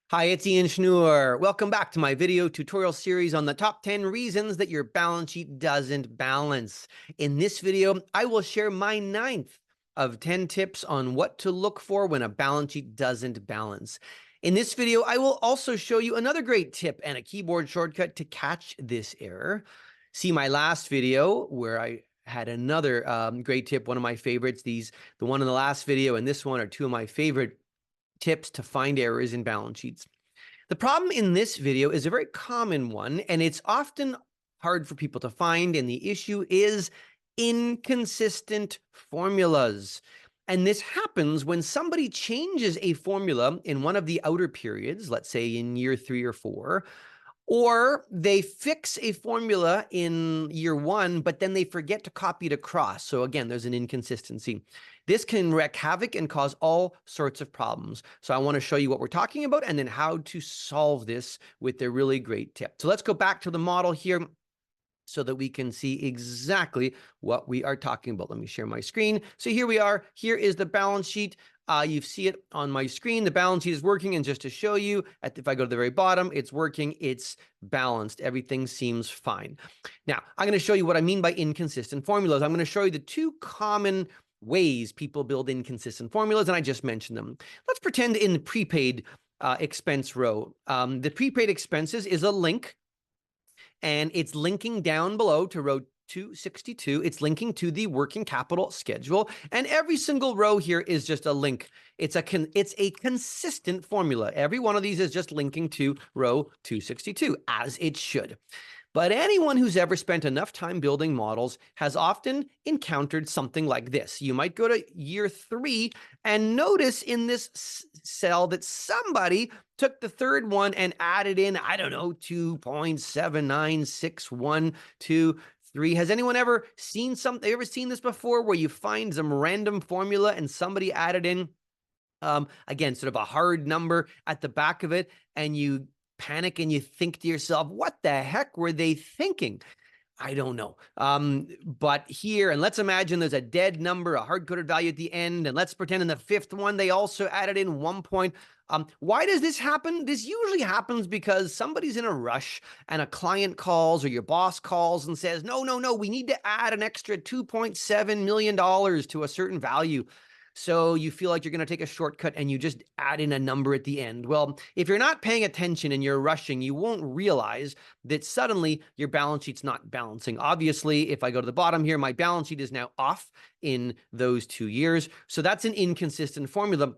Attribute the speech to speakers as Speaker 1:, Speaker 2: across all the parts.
Speaker 1: Hi, it's Ian Schnoor. Welcome back to my video tutorial series on the top 10 reasons that your balance sheet doesn't balance. In this video, I will share my 9th of 10 tips on what to look for when a balance sheet doesn't balance. In this video, I will also show you another great tip and a keyboard shortcut to catch this error. See my last video where I had another great tip, one of my favorites. The one in the last video and this one are two of my favorite tips to find errors in balance sheets. The problem in this video is a very common one, and it's often hard for people to find, and the issue is inconsistent formulas. And this happens when somebody changes a formula in one of the outer periods, let's say in year 3 or 4, or they fix a formula in year 1, but then they forget to copy it across. So again, there's an inconsistency. This can wreak havoc and cause all sorts of problems. So I want to show you what we're talking about and then how to solve this with a really great tip. So let's go back to the model here so that we can see exactly what we are talking about. Let me share my screen. So here we are. Here is the balance sheet. You see it on my screen. The balance sheet is working. And just to show you, if I go to the very bottom, it's working. It's balanced. Everything seems fine. Now, I'm going to show you what I mean by inconsistent formulas. I'm going to show you the two common ways people build inconsistent formulas, and I just mentioned them. Let's pretend in the prepaid expense row. The prepaid expenses is a link, and it's linking down below to row 262. It's linking to the working capital schedule, and every single row here is just a link. It's a consistent formula. Every one of these is just linking to row 262, as it should. But anyone who's ever spent enough time building models has often encountered something like this. You might go to year 3 and notice in this cell that somebody took the third one and added in, I don't know, 2.796123. Has anyone ever seen something? Ever seen this before where you find some random formula and somebody added in, again, sort of a hard number at the back of it, and you panic and you think to yourself, what the heck were they thinking? I don't know. But here, and let's imagine there's a dead number, a hard-coded value at the end, and let's pretend in the 5th one, they also added in 1 point. Why does this happen? This usually happens because somebody's in a rush and a client calls or your boss calls and says, no, we need to add an extra $2.7 million to a certain value. So you feel like you're going to take a shortcut and you just add in a number at the end. Well, if you're not paying attention and you're rushing, you won't realize that suddenly your balance sheet's not balancing. Obviously, if I go to the bottom here, my balance sheet is now off in those 2 years. So that's an inconsistent formula.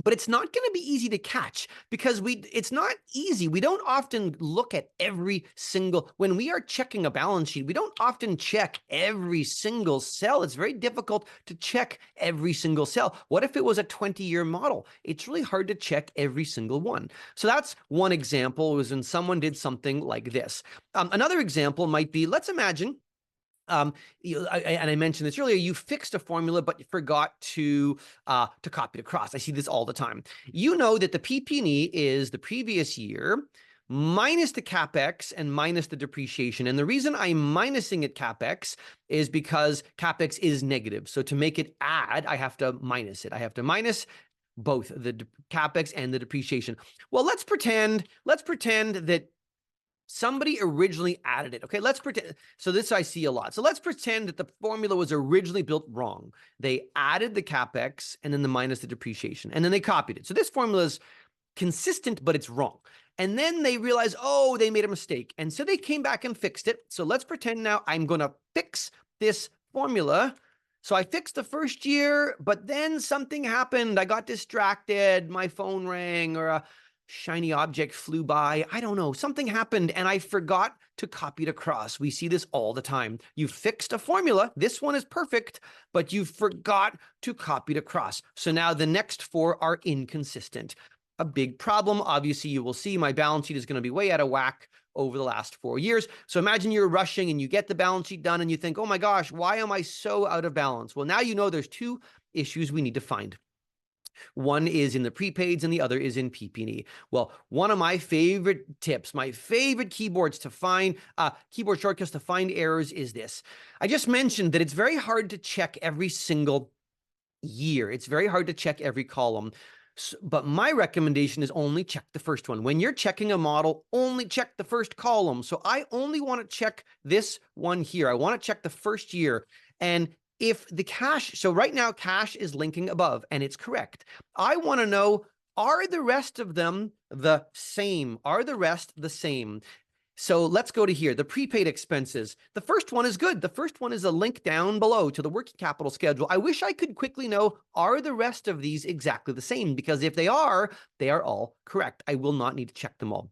Speaker 1: But it's not going to be easy to catch because it's not easy. We don't often look at every single, when we are checking a balance sheet, we don't often check every single cell. It's very difficult to check every single cell. What if it was a 20-year model? It's really hard to check every single one. So that's one example, was when someone did something like this. Another example might be, let's imagine, and I mentioned this earlier, you fixed a formula, but you forgot to copy it across. I see this all the time. You know that the PP&E is the previous year minus the CapEx and minus the depreciation. And the reason I'm minusing it CapEx is because CapEx is negative. So to make it add, I have to minus it. I have to minus both the CapEx and the depreciation. Well, let's pretend that somebody originally added it. Okay, let's pretend. So this I see a lot. So let's pretend that the formula was originally built wrong. They added the CapEx and then the minus the depreciation, and then they copied it. So this formula is consistent, but it's wrong. And then they realize, oh, they made a mistake. And so they came back and fixed it. So let's pretend now I'm going to fix this formula. So I fixed the first year, but then something happened. I got distracted. My phone rang, or a shiny object flew by. I don't know. Something happened and I forgot to copy it across. We see this all the time. You fixed a formula. This one is perfect, but you forgot to copy it across. So now the next 4 are inconsistent. A big problem. Obviously, you will see my balance sheet is going to be way out of whack over the last 4 years. So imagine you're rushing and you get the balance sheet done and you think, oh my gosh, why am I so out of balance? Well, now you know there's 2 issues we need to find. One is in the prepaids and the other is in PP&E. Well, one of my favorite tips, my favorite keyboards to find, keyboard shortcuts to find errors is this. I just mentioned that it's very hard to check every single year. It's very hard to check every column. But my recommendation is only check the first one. When you're checking a model, only check the first column. So I only want to check this one here. I want to check the first year. And if the cash, so right now cash is linking above and it's correct. I want to know, are the rest of them the same? Are the rest the same? So let's go to here, the prepaid expenses. The first one is good. The first one is a link down below to the working capital schedule. I wish I could quickly know, are the rest of these exactly the same? Because if they are all correct. I will not need to check them all.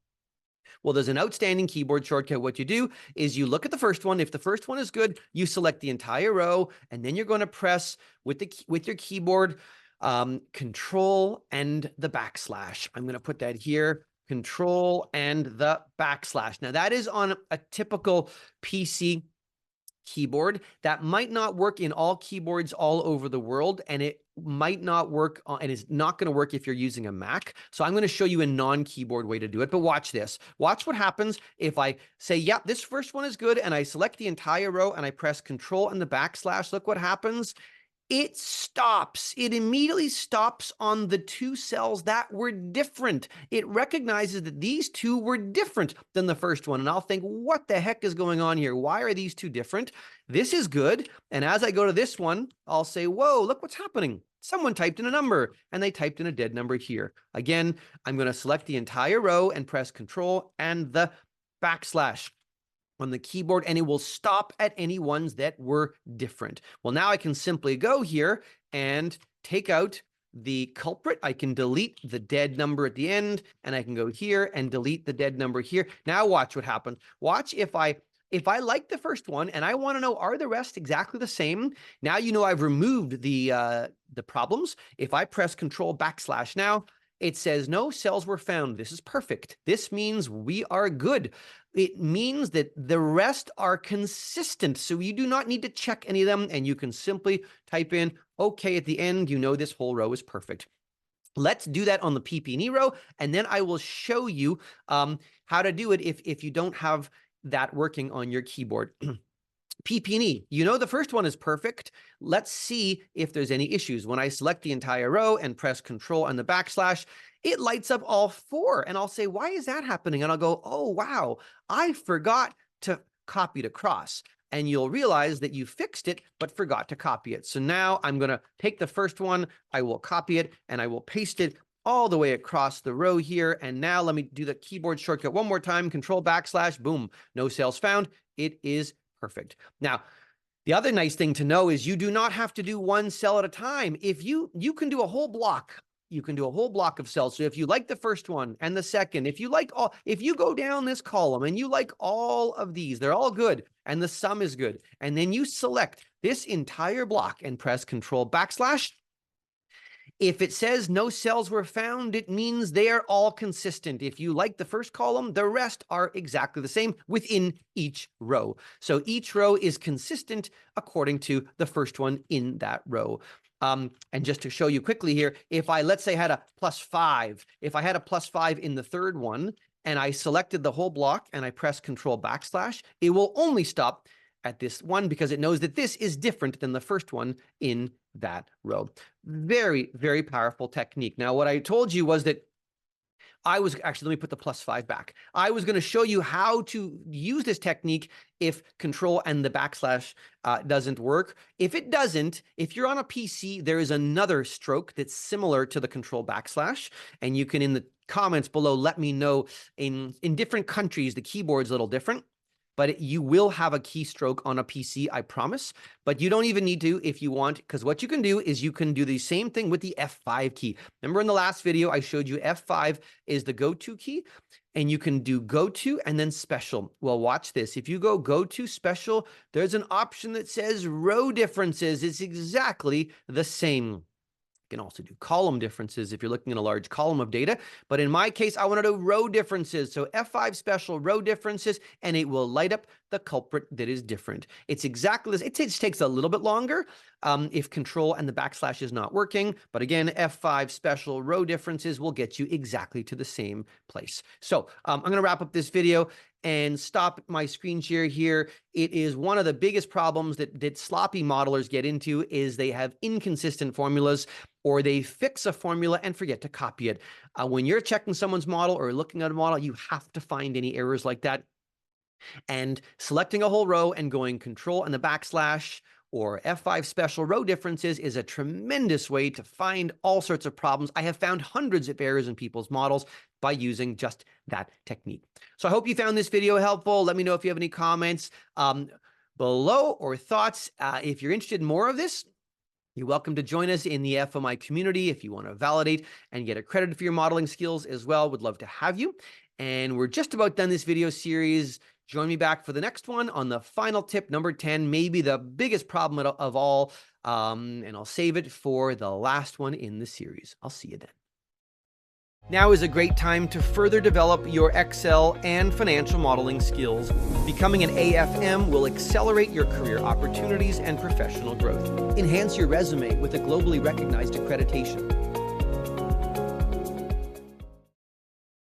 Speaker 1: Well, there's an outstanding keyboard shortcut. What you do is you look at the first one. If the first one is good, you select the entire row, and then you're going to press with your keyboard, Control and the backslash. I'm going to put that here. Control and the backslash. Now that is on a typical PC keyboard. That might not work in all keyboards all over the world, and it might not work and is not going to work if you're using a Mac. So I'm going to show you a non-keyboard way to do it, but watch this. Watch what happens if I say, yep, this first one is good, and I select the entire row and I press Control and the backslash. Look what happens. It stops. It immediately stops on the two cells that were different. It recognizes that these two were different than the first one. And I'll think, what the heck is going on here? Why are these two different? This is good. And as I go to this one, I'll say, whoa, look what's happening. Someone typed in a number and they typed in a dead number here. Again, I'm going to select the entire row and press Control and the backslash on the keyboard, and it will stop at any ones that were different. Well, now I can simply go here and take out the culprit. I can delete the dead number at the end, and I can go here and delete the dead number here. Now watch what happens. Watch if I like the first one and I want to know, are the rest exactly the same? Now you know I've removed the problems. If I press Control backslash now, it says no cells were found. This is perfect. This means we are good. It means that the rest are consistent. So you do not need to check any of them, and you can simply type in OK at the end. You know this whole row is perfect. Let's do that on the PP&E row, and then I will show you how to do it if you don't have that working on your keyboard. PP&E, you know the first one is perfect. Let's see if there's any issues. When I select the entire row and press Control and the backslash, it lights up all four. And I'll say, why is that happening? And I'll go, oh, wow, I forgot to copy it across. And you'll realize that you fixed it, but forgot to copy it. So now I'm going to take the first one, I will copy it, and I will paste it all the way across the row here. And now let me do the keyboard shortcut one more time, Control backslash, boom, no cells found. It is perfect. Now, the other nice thing to know is you do not have to do one cell at a time. If you can do a whole block, you can do a whole block of cells. So if you like the first one and the second, if you go down this column and you like all of these, they're all good, and the sum is good, and then you select this entire block and press Control backslash. If it says no cells were found, it means they are all consistent. If you like the first column, the rest are exactly the same within each row. So each row is consistent according to the first one in that row. And just to show you quickly here, if I, let's say, had a +5, if I had a +5 in the third one, and I selected the whole block and I press Control backslash, it will only stop at this one because it knows that this is different than the first one in that row. Very, very powerful technique. Now, what I told you was that I was actually, let me put the +5 back. I was going to show you how to use this technique if Control and the backslash doesn't work. If it doesn't, if you're on a PC, there is another stroke that's similar to the Control backslash, and you can, in the comments below, let me know. In different countries, the keyboard's a little different, but you will have a keystroke on a PC, I promise. But you don't even need to if you want, because what you can do is you can do the same thing with the F5 key. Remember in the last video, I showed you F5 is the go-to key, and you can do go-to and then special. Well, watch this. If you go to special, there's an option that says row differences. It's exactly the same. You can also do column differences if you're looking at a large column of data. But in my case, I want to do row differences. So F5 special row differences, and it will light up the culprit that is different. It's exactly this. It just takes a little bit longer if Control and the backslash is not working. But again, F5 special row differences will get you exactly to the same place. So I'm going to wrap up this video. and stop my screen share here. It is one of the biggest problems that sloppy modelers get into is they have inconsistent formulas, or they fix a formula and forget to copy it. When you're checking someone's model or looking at a model, you have to find any errors like that. And selecting a whole row and going Control and the backslash or F5 special row differences is a tremendous way to find all sorts of problems. I have found hundreds of errors in people's models by using just that technique. So I hope you found this video helpful. Let me know if you have any comments below or thoughts. If you're interested in more of this, you're welcome to join us in the FMI community if you want to validate and get accredited for your modeling skills as well. Would love to have you. And we're just about done this video series. Join me back for the next one on the final tip, number 10, maybe the biggest problem of all. And I'll save it for the last one in the series. I'll see you then. Now is a great time to further develop your Excel and financial modeling skills. Becoming an AFM will accelerate your career opportunities and professional growth. Enhance your resume with a globally recognized accreditation.